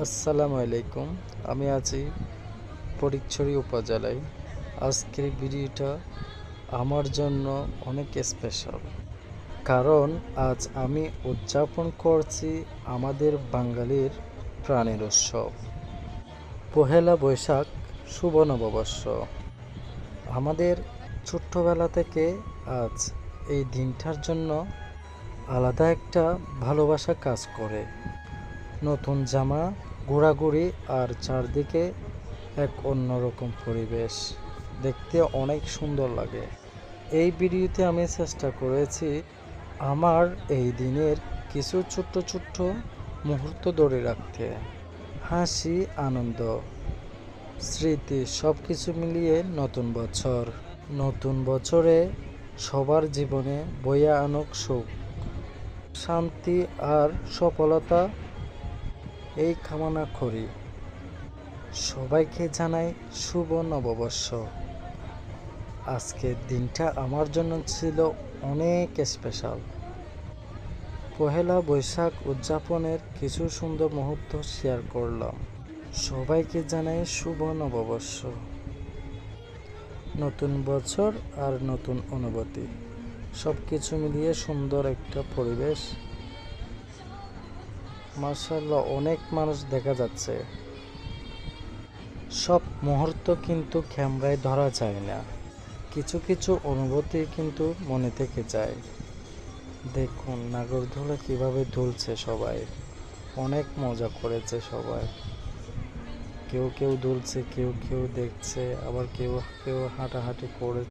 আসসালামু আলাইকুম। আমি আছি ফটিকছড়ি উপজেলায়। আজকের ভিডিওটা আমার জন্য অনেক স্পেশাল, কারণ আজ আমি উদযাপন করছি আমাদের বাঙালির প্রাণের উৎসব পহেলা বৈশাখ, শুভ নববর্ষ। আমাদের ছোট্টবেলা থেকে আজ এই দিনটার জন্য আলাদা একটা ভালোবাসা কাজ করে। নতুন জামা, ঘোরাঘুরি আর চারদিকে এক অন্যরকম পরিবেশ, দেখতে অনেক সুন্দর লাগে। এই ভিডিওতে আমি চেষ্টা করেছি আমার এই দিনের কিছু ছোট্ট ছোট্ট মুহূর্ত ধরে রাখতে। হাসি, আনন্দ, স্মৃতি সব কিছু মিলিয়ে নতুন বছরে সবার জীবনে বয়ে আনুক সুখ, শান্তি আর সফলতা এই কামনা করি। সবাইকে জানাই শুভ নববর্ষ। আজকের দিনটা আমার জন্য ছিল অনেক স্পেশাল। পহেলা বৈশাখ উদযাপনের কিছু সুন্দর মুহূর্ত শেয়ার করলাম। সবাইকে জানাই শুভ নববর্ষ। নতুন বছর আর নতুন অনুভূতি, সব কিছু মিলিয়ে সুন্দর একটা পরিবেশ। মাশাআল্লাহ, অনেক মানুষ দেখা যাচ্ছে। সব মুহূর্ত কিন্তু ক্যামেরায় ধরা যায় না, কিছু কিছু অনুভূতি কিন্তু মনে থেকে যায়। দেখুন নাগরদোলা কিভাবে দুলছে, সবাই অনেক মজা করেছে। সবাই কেউ কেউ দুলছে, কেউ কেউ দেখছে, আবার কেউ কেউ হাঁটাহাঁটি করে।